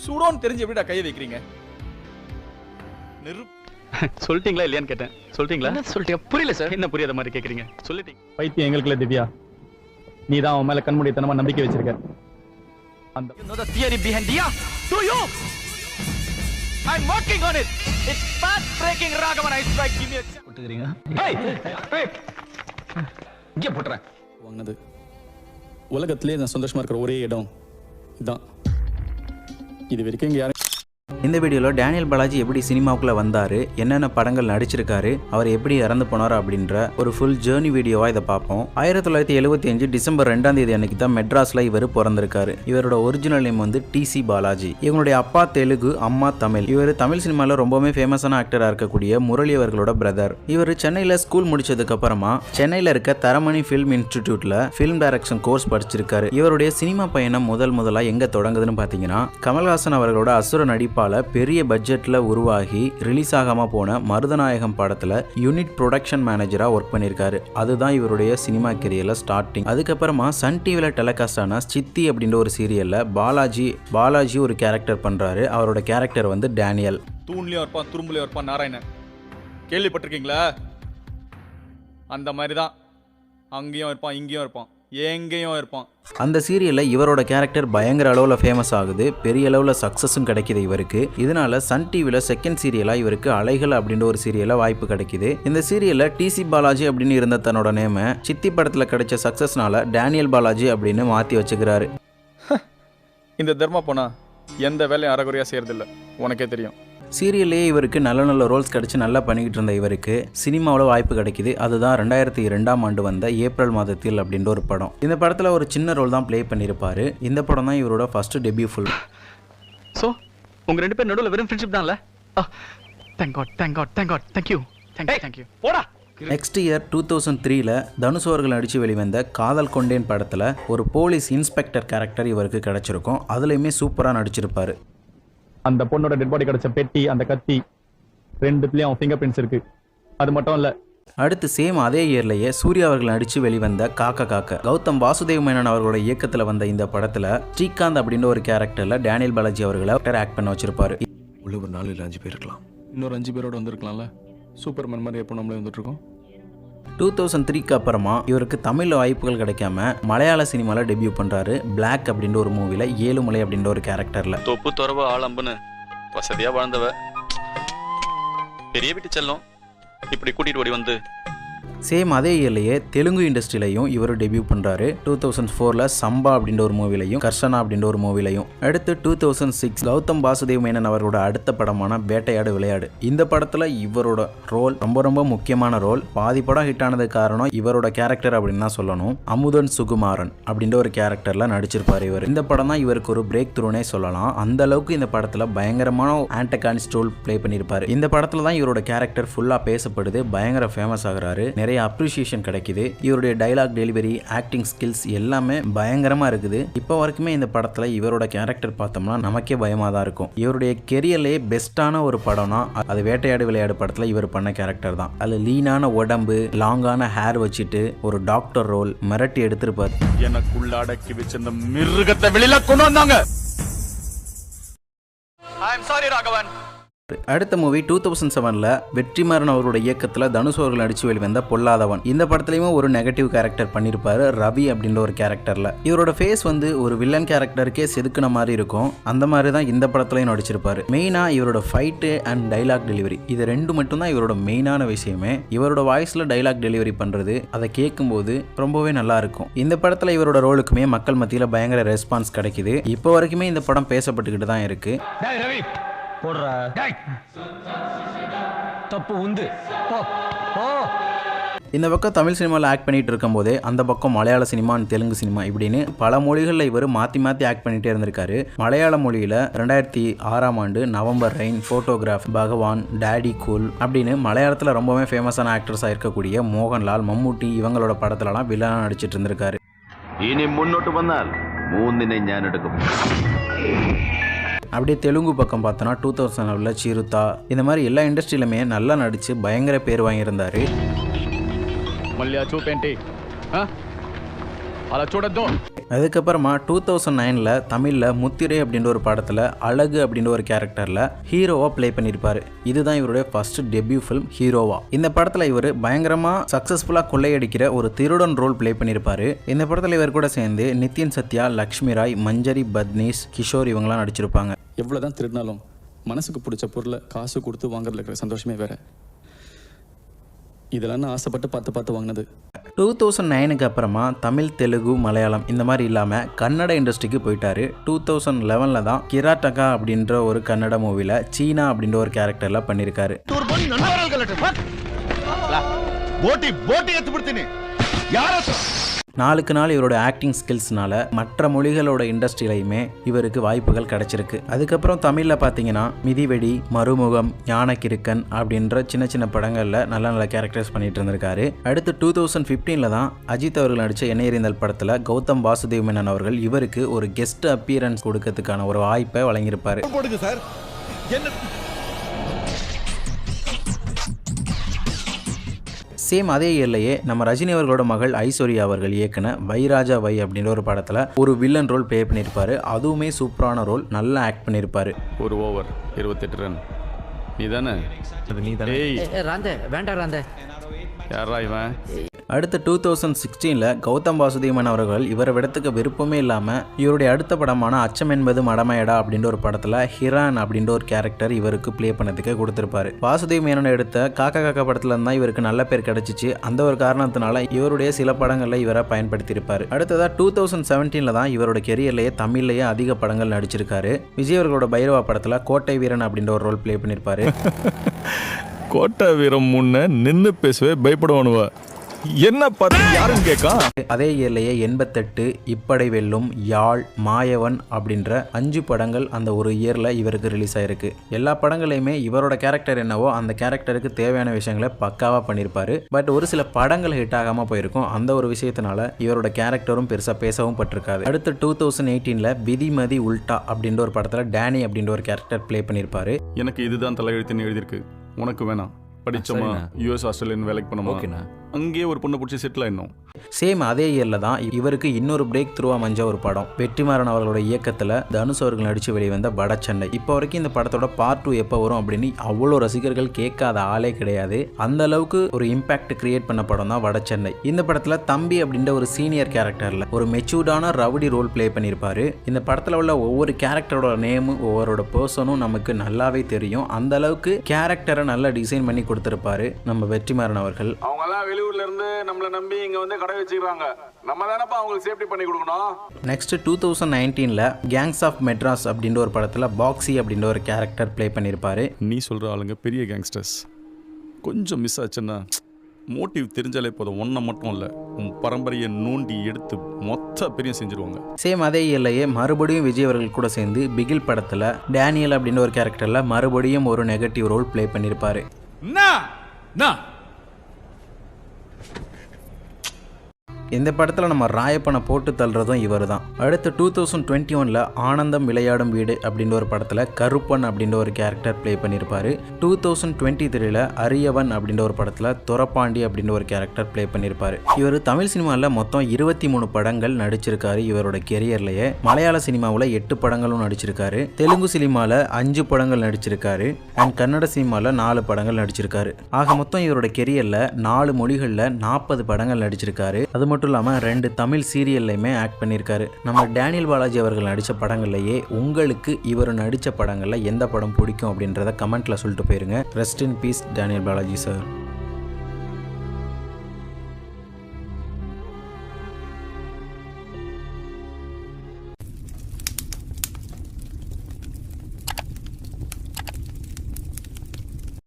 சுடோன்னு தெரிஞ்சு எப்படிடா கையை வைக்கிறீங்க? சொல்லிட்டீங்களா இல்லையான்னு கேட்டேன். சொல்லிட்டீங்களா? என்ன சொல்லிட்டீங்க? புரியல சார். என்ன புரியாத மாதிரி கேக்குறீங்க? சொல்லிட்டீங்க. பைத்தியம் எங்களுக்குள்ள திவ்யா. நீ தான் அவன் மேல கண்மூடித்தனமா நம்பிக்கை வச்சிருக்க. அந்த You know the theory behind Dia? Do you? I'm working on it. It's path breaking Raghavan. I strike. Give me a chance. போட்டுக்கிறீங்க. Hey. இங்கே போட்டுறேன். வாங்கினது உலகத்திலே நான் சந்தோஷமா இருக்கிற ஒரே இடம் இதுதான். இது வரைக்கும் இங்க யாரும். இந்த வீடியோவில் டேனியல் பாலாஜி எப்படி சினிமாவுக்குள்ளே வந்தார், என்னென்ன படங்கள் நடிச்சிருக்காரு, அவர் எப்படி இறந்து போனார் அப்படின்ற ஒரு ஃபுல் ஜேர்னி வீடியோவாக இதை பார்ப்போம். 1975 டிசம்பர் 2ஆம் தேதி அன்னைக்கு தான் மெட்ராஸில் இவர் பிறந்திருக்காரு. இவரோட ஒரிஜினல் நேம் வந்து டிசி பாலாஜி. இவங்களுடைய அப்பா தெலுங்கு, அம்மா தமிழ். இவர் தமிழ் சினிமாவில் ரொம்பவுமே ஃபேமஸான ஆக்டராக இருக்கக்கூடிய முரளி அவர்களோட பிரதர். இவர் சென்னையில் ஸ்கூல் முடிச்சதுக்கு அப்புறமா சென்னையில் இருக்க தரமணி ஃபிலிம் இன்ஸ்டிடியூட்ல ஃபிலிம் டைரக்ஷன் கோர்ஸ் படிச்சிருக்காரு. இவருடைய சினிமா பயணம் முதலாக எங்க தொடங்குதுன்னு பார்த்தீங்கன்னா, கமல்ஹாசன் அவர்களோட அசுர நடிப்பால் பெரிய பட்ஜெட்ல உருவாகி ரிலீஸ் ஆகாம போன மருதநாயகம் படத்துல யூனிட் ப்ரொடக்ஷன் மேனேஜரா ஒர்க் பண்ணிருக்காரு. அதுதான் இவருடைய சினிமா கெரியர்ல ஸ்டார்டிங். அதுக்கப்புறமா சன் டிவில டெலிகாஸ்ட் ஆன சித்தி அப்படின்ற ஒரு சீரியல்ல பாலாஜி ஒரு கேரக்டர் பண்றாரு. அவரோட கேரக்டர் வந்து டேனியல். தூண்லயும் இருப்பான், துரும்புலயும் இருப்பான் நாராயணன். கேள்விப்பட்டிருக்கீங்களா? அந்த மாதிரி தான் அங்கேயும் இருப்பான், இங்கேயும் இருப்பான், எங்கேயும் இருப்பான். அந்த சீரியலில் இவரோட கேரக்டர் பயங்கர அளவில் ஃபேமஸ் ஆகுது. பெரிய அளவில் சக்ஸஸும் கிடைக்குது இவருக்கு. இதனால சன் டிவியில் செகண்ட் சீரியலாக இவருக்கு அலைகள் அப்படின்ற ஒரு சீரியலில் வாய்ப்பு கிடைக்குது. இந்த சீரியலில் டிசி பாலாஜி அப்படின்னு இருந்த தன்னோட நேமை சித்தி படத்தில் கிடைச்ச சக்ஸஸ்னால டேனியல் பாலாஜி அப்படின்னு மாற்றி வச்சுக்கிறாரு. இந்த தர்மா போனா எந்த வேலையும் அறகுறையாக செய்யறதில்ல, உனக்கே தெரியும். சீரியல்லே இவருக்கு நல்ல ரோல்ஸ் கிடச்சி நல்லா பண்ணிக்கிட்டு இருந்த இவருக்கு சினிமாவில் வாய்ப்பு கிடைக்குது. அதுதான் 2002ஆம் ஆண்டு வந்த ஏப்ரல் மாதத்தில் அப்படின்ற ஒரு படம். இந்த படத்தில் ஒரு சின்ன ரோல் தான் ப்ளே பண்ணியிருப்பாரு. இந்த படம் தான் இவரோட ஃபர்ஸ்ட் டெபியூ ஃபுல். ஸோ உங்க ரெண்டு பேர் நடுவில் வெறும் ஃப்ரெண்ட்ஷிப் தான்ல? Thank you. போடா. நெக்ஸ்ட் இயர் 2003ல் தனுஷ் அவர்கள் நடித்து வெளிவந்த காதல் கொண்டேன் படத்தில் ஒரு போலீஸ் இன்ஸ்பெக்டர் கேரக்டர் இவருக்கு கிடைச்சிருக்கும். அதுலேயுமே சூப்பராக நடிச்சிருப்பாரு. அந்த பொண்ணோட டெட் பாடி கிடைச்ச பெட்டி, அந்த கத்தி, ரெண்டுத்துலயும் அவன் ஃபிங்கர் பிரிண்ட்ஸ் இருக்கு. அது மட்டும் இல்ல, அடுத்து சேம் அதே இயர்லேயே சூர்யா அவர்கள் நடித்து வெளிவந்த காக்க கௌதம் வாசுதேவ் மேனன் அவர்களோட இயக்கத்தில் வந்த இந்த படத்தில் ஸ்ரீகாந்த் அப்படின்ற ஒரு கேரக்டரில் டேனியல் பாலாஜி அவர்களை ஆக்ட் பண்ண வச்சிருப்பாரு. உள்ள ஒரு 4 இல்ல 5 பேர் இருக்கலாம். இன்னொரு 5 பேரோட வந்திருக்கலாம்ல. சூப்பர்மேன் மாதிரி எப்போ நம்மளே வந்துட்டு இருக்கோம். 2003க்கு அப்புறமா இவருக்கு தமிழ் வாய்ப்புகள் கிடைக்காம மலையாள சினிமாவில் டெபியூ பண்ணுறாரு. பிளாக் அப்படின்ற ஒரு மூவியில் ஏழுமலை அப்படின்ற ஒரு கேரக்டரில். தொப்பு துறவு ஆளம்புன்னு வசதியா வாழ்ந்தவ பெரிய வீட்டு செல்லம் இப்படி கூட்டிட்டு ஓடி வந்து சேம் அதே இயர்லேயே தெலுங்கு இண்டஸ்ட்ரியிலையும் இவர் டெபியூ பண்ணுறாரு. 2004ல் சம்பா அப்படின்ற ஒரு மூவிலையும், கர்ஷனா அப்படின்ற ஒரு மூவிலையும். அடுத்து 2006 கௌதம் வாசுதேவ் மேனன் அவரோட அடுத்த படமான வேட்டையாடு விளையாடு. இந்த படத்தில் இவரோட ரோல் ரொம்ப முக்கியமான ரோல். பாதி படம் ஹிட் ஆனதுக்கு காரணம் இவரோட கேரக்டர் அப்படின்னு தான் சொல்லணும். அமுதன் சுகுமாரன் அப்படின்ற ஒரு கேரக்டரில் நடிச்சிருப்பார் இவர். இந்த படம் தான் இவருக்கு ஒரு பிரேக் த்ரூனே சொல்லலாம். அந்த அளவுக்கு இந்த படத்தில் பயங்கரமான ஆன்டகானிஸ்ட் ரோல் ப்ளே பண்ணியிருப்பாரு. இந்த படத்தில் தான் இவரோட கேரக்டர் ஃபுல்லாக பேசப்படுது. பயங்கர ஃபேமஸ் ஆகுறாரு. நிறைய அப்ரிசியேஷன் கிடைக்குது. இவருடைய டைலாக் டெலிவரி, ஆக்டிங் ஸ்கில்ஸ் எல்லாமே பயங்கரமா இருக்குது. இப்போ வரைக்குமே இந்த படத்துல இவரோட கேரக்டர் பார்த்தோம்னா நமக்கே பயமா தான் இருக்கும். இவருடைய கெரியர்லேயே பெஸ்டான ஒரு படம்னா அது வேட்டையாடு விளையாடு படத்துல இவர் பண்ண கேரக்டர் தான். அது லீனான உடம்பு, லாங்கான ஹேர் வச்சுட்டு ஒரு டாக்டர் ரோல் மிரட்டி எடுத்திருப்பார். எனக்குள்ள அடக்கி வச்சிருந்த மிருகத்தை வெளியில கொண்டு வந்தாங்க. I am sorry Raghavan. அடுத்த மூவி 2007ல் வெற்றிமாறன் அவரோட இயக்கத்தில் தனுஷ் அவர்கள் நடிச்சு வெளிவந்த பொல்லாதவன். இந்த படத்துலையும் ஒரு நெகட்டிவ் கேரக்டர் பண்ணியிருப்பாரு, ரவி அப்படின்ற ஒரு கேரக்டரில். இவரோட ஃபேஸ் வந்து ஒரு வில்லன் கேரக்டருக்கே செதுக்குன மாதிரி இருக்கும். அந்த மாதிரி தான் இந்த படத்துலையும் நடிச்சிருப்பாரு. மெயினாக இவரோட ஃபைட்டு அண்ட் டைலாக் டெலிவரி, இது ரெண்டு மட்டும் தான் இவரோட மெயினான விஷயமே. இவரோட வாய்ஸில் டைலாக் டெலிவரி பண்ணுறது, அதை கேட்கும்போது ரொம்பவே நல்லா இருக்கும். இந்த படத்தில் இவரோட ரோலுக்குமே மக்கள் மத்தியில் பயங்கர ரெஸ்பான்ஸ் கிடைக்குது. இப்போ வரைக்குமே இந்த படம் பேசப்பட்டுக்கிட்டு தான் இருக்கு. போடுறா தப்பு உந்து. இந்த பக்கம் தமிழ் சினிமாவில் ஆக்ட் பண்ணிட்டு இருக்கும் போதே அந்த பக்கம் மலையாள சினிமா, தெலுங்கு சினிமா இப்படின்னு பல மொழிகளில் இவர் மாற்றி ஆக்ட் பண்ணிட்டே இருந்திருக்காரு. மலையாள மொழியில் 2006ஆம் ஆண்டு நவம்பர் ரெயின், ஃபோட்டோகிராஃப், பகவான், டேடி கூல் அப்படின்னு மலையாளத்தில் ரொம்பவே ஃபேமஸான ஆக்டர்ஸாக இருக்கக்கூடிய மோகன்லால், மம்முட்டி இவங்களோட படத்துலலாம் வில்லனாக நடிச்சிட்டு இருந்திருக்காரு. இனி முன்னோட்டு வந்தால் மூந்தினை ஞான் எடுக்கும். அப்படியே தெலுங்கு பக்கம் பார்த்தோன்னா 2007ல் சிறுதா, இந்த மாதிரி எல்லா இண்டஸ்ட்ரியிலுமே நல்லா நடித்து பயங்கர பேர் வாங்கியிருந்தார். மல்லியா చూపేంటి? అలా చూడొద్దు. அதுக்கப்புறமா 2009ல் தமிழில் முத்திரை அப்படின்ற ஒரு படத்தில் அழகு அப்படின்ற ஒரு கேரக்டரில் ஹீரோவாக ப்ளே பண்ணியிருப்பார். இதுதான் இவருடைய ஃபர்ஸ்ட் டெபியூ ஃபிலிம் ஹீரோவா. இந்த படத்தில் இவர் பயங்கரமாக சக்ஸஸ்ஃபுல்லாக கொள்ளையடிக்கிற ஒரு திருடன் ரோல் ப்ளே பண்ணியிருப்பார். இந்த படத்தில் இவர் கூட சேர்ந்து நிதின் சத்யா, லக்ஷ்மி ராய், மஞ்சரி பத்னீஸ், கிஷோர் இவங்களாம் நடிச்சிருப்பாங்க. எவ்வளோதான் திருடினாலும் மனசுக்கு பிடிச்ச பொருளை காசு கொடுத்து வாங்குறதுல இருக்கிற சந்தோஷமே வேற. இதெல்லாம் நான் ஆசைப்பட்டு பார்த்து வாங்கினது. 2009க்கு அப்புறமா தமிழ், தெலுங்கு, மலையாளம் இந்த மாதிரி இல்லாமல் கன்னட இண்டஸ்ட்ரிக்கு போயிட்டாரு. 2011ல் தான் கிராட்டகா அப்படின்ற ஒரு கன்னட மூவியில் சீனா அப்படின்ற ஒரு கேரக்டரில் பண்ணியிருக்காரு. நாளுக்கு நாள் இவரோட ஆக்டிங் ஸ்கில்ஸ்னால மற்ற மொழிகளோட இண்டஸ்ட்ரியிலையுமே இவருக்கு வாய்ப்புகள் கிடைச்சிருக்கு. அதுக்கப்புறம் தமிழில் பார்த்தீங்கன்னா மிதிவெடி, மறுமுகம், ஞானக்கிருக்கன் அப்படின்ற சின்ன சின்ன படங்களில் நல்ல நல்ல கேரக்டர்ஸ் பண்ணிட்டு இருந்திருக்காரு. அடுத்து 2015ல் தான் அஜித் அவர்கள் நடித்த என்னை எறிந்தல் படத்தில் கௌதம் வாசுதேவ் மேனன் அவர்கள் இவருக்கு ஒரு கெஸ்ட் அப்பியரன்ஸ் கொடுக்கறதுக்கான ஒரு வாய்ப்பை வழங்கியிருப்பார். சேம் அதே இயர்லையே நம்ம ரஜினி அவர்களோட மகள் ஐஸ்வர்யா அவர்கள் இயக்குன வைராஜா வை அப்படின்ற ஒரு படத்தில் ஒரு வில்லன் ரோல் ப்ளே பண்ணியிருப்பாரு. அதுவுமே சூப்பரான ரோல், நல்லா ஆக்ட் பண்ணியிருப்பாரு. ஒரு ஓவர் 28 ரன். நீ தானே? யாரா இவன்? அடுத்து 2016ல் கௌதம் வாசுதேவன் அவர்கள் இவரை விடத்துக்கு விருப்பமே இல்லாமல் இவருடைய அடுத்த படமான அச்சம் என்பது மடமையடா அப்படின்ற ஒரு படத்தில் ஹிரான் அப்படின்ற ஒரு கேரக்டர் இவருக்கு ப்ளே பண்ணதுக்கு கொடுத்துருப்பாரு. வாசுதேவ் மேனன் எடுத்த காக்கா காக்கா படத்தில் இருந்தால் இவருக்கு நல்ல பேர் கிடைச்சிச்சு. அந்த ஒரு காரணத்தினால இவருடைய சில படங்களில் இவரை பயன்படுத்தியிருப்பார். அடுத்ததாக 2017ல் தான் இவரோட கெரியர்லேயே தமிழ்லேயே அதிக படங்கள் நடிச்சிருக்காரு. விஜய் அவர்களோட பைரவா படத்தில் கோட்டை வீரன் அப்படின்ற ஒரு ரோல் ப்ளே பண்ணியிருப்பாரு. கோட்டை வீரம் முன்ன நின்று பேசவே பயப்படுவானுவ. என்ன பார்த்து யாருன்னு கேட்கா. அதே இயர்லேயே 88, இப்படை வெல்லும், யாழ், மாயவன் அப்படின்ற 5 படங்கள் அந்த ஒரு இயரில் இவருக்கு ரிலீஸ் ஆயிருக்கு. எல்லா படங்களையுமே இவரோட கேரக்டர் என்னவோ அந்த கேரக்டருக்கு தேவையான விஷயங்களை பக்காவாக பண்ணியிருப்பாரு. பட் ஒரு சில படங்கள் ஹிட் ஆகாமல் போயிருக்கும். அந்த ஒரு விஷயத்தினால இவரோட கேரக்டரும் பெருசாக பேசவும் பட்டிருக்காது. அடுத்து 2018ல் விதிமதி உல்டா அப்படின்ற ஒரு படத்தில் டேனி அப்படின்ற ஒரு கேரக்டர் ப்ளே பண்ணியிருப்பாரு. எனக்கு இதுதான் தலையெழுத்துன்னு எழுதியிருக்கு. உனக்கு வேணாம். படிச்சோமா, US ஆஸ்திரேலியன் வேலைக்கு பண்ணோமா, அங்கேயே ஒரு பொண்ணை பிடிச்சி செட்டில் ஆயிடணும். சேம் அதே இயரில் தான் இவருக்கு இன்னொரு பிரேக் த்ரூவா மஞ்ச ஒரு படம் வெற்றிமாறன் அவர்களோட இயக்கத்தில் தனுஷ் அவர்கள் நடித்து வெளிவந்த வடச்சென்னை. இப்போ வரைக்கும் இந்த படத்தோட பார்ட் 2 எப்போ வரும் அப்படின்னு அவ்வளோ ரசிகர்கள் கேட்காத ஆளே கிடையாது. அந்த அளவுக்கு ஒரு இம்பாக்ட் கிரியேட் பண்ண படம் தான் வடச்சென்னை. இந்த படத்தில் தம்பி அப்படின்ற ஒரு சீனியர் கேரக்டரில் ஒரு மெச்சூர்டான ரவுடி ரோல் ப்ளே பண்ணியிருப்பாரு. இந்த படத்தில் உள்ள ஒவ்வொரு கேரக்டரோட நேமும் ஒவ்வொரு பர்சனும் நமக்கு நல்லாவே தெரியும். அந்த அளவுக்கு கேரக்டரை நல்லா டிசைன் பண்ணி கொடுத்துருப்பாரு நம்ம வெற்றிமாறன் அவர்கள். அவங்கெல்லாம் வெளியூர்ல இருந்து நம்மளை நம்பி இங்க வந்து கடை வச்சுக்கிறாங்க. நம்ம தானப்பா அவங்களுக்கு சேஃப்டி பண்ணி கொடுக்கணும். நெக்ஸ்ட் 2019ல் கேங்ஸ் ஆஃப் மெட்ராஸ் அப்படின்ற ஒரு படத்தில் பாக்ஸி அப்படின்ற ஒரு கேரக்டர் ப்ளே பண்ணியிருப்பாரு. நீ சொல்ற ஆளுங்க பெரிய கேங்ஸ்டர்ஸ். கொஞ்சம் மிஸ் ஆச்சுன்னா மோட்டிவ் தெரிஞ்சாலே போதும். ஒன்றை மட்டும் இல்லை, உன் பரம்பரையை நோண்டி எடுத்து மொத்த பெரிய செஞ்சுருவாங்க. சேம் அதே இயர்லையே மறுபடியும் விஜய் அவர்கள் கூட சேர்ந்து பிகில் படத்தில் டேனியல் அப்படின்ற ஒரு கேரக்டரில் மறுபடியும் ஒரு நெகட்டிவ் ரோல் ப்ளே பண்ணியிருப்பாரு. இந்த படத்தில் நம்ம ராயப்பனை போட்டு தள்ளுறதும் இவர் தான். அடுத்து 2021ல் ஆனந்தம் விளையாடும் வீடு அப்படின்ற ஒரு படத்தில் கருப்பன் அப்படின்ற ஒரு கேரக்டர் ப்ளே பண்ணியிருப்பாரு. 2023ல் அரியவன் அப்படின்ற ஒரு படத்தில் துரப்பாண்டி அப்படின்ற ஒரு கேரக்டர் ப்ளே பண்ணியிருப்பாரு. இவர் தமிழ் சினிமாவில் மொத்தம் 23 படங்கள் நடிச்சிருக்காரு இவரோட கெரியர்லேயே. மலையாள சினிமாவில் 8 படங்களும் நடிச்சிருக்காரு. தெலுங்கு சினிமாவில் 5 படங்கள் நடிச்சிருக்காரு. அண்ட் கன்னட சினிமாவில் 4 படங்கள் நடிச்சிருக்காரு. ஆக மொத்தம் இவரோட கெரியரில் 4 மொழிகளில் 40 படங்கள் நடிச்சிருக்காரு. அது மட்டும் இல்லாமல் 2 தமிழ் சீரியல்லையுமே ஆக்ட் பண்ணியிருக்காரு. நம்ம டேனியல் பாலாஜி அவர்கள் நடித்த படங்கள்லையே உங்களுக்கு இவர் நடித்த படங்களில் எந்த படம் பிடிக்கும் அப்படின்றத கமெண்ட்டில் சொல்லிட்டு போயிருங்க. Rest in peace Daniel Balaji sir.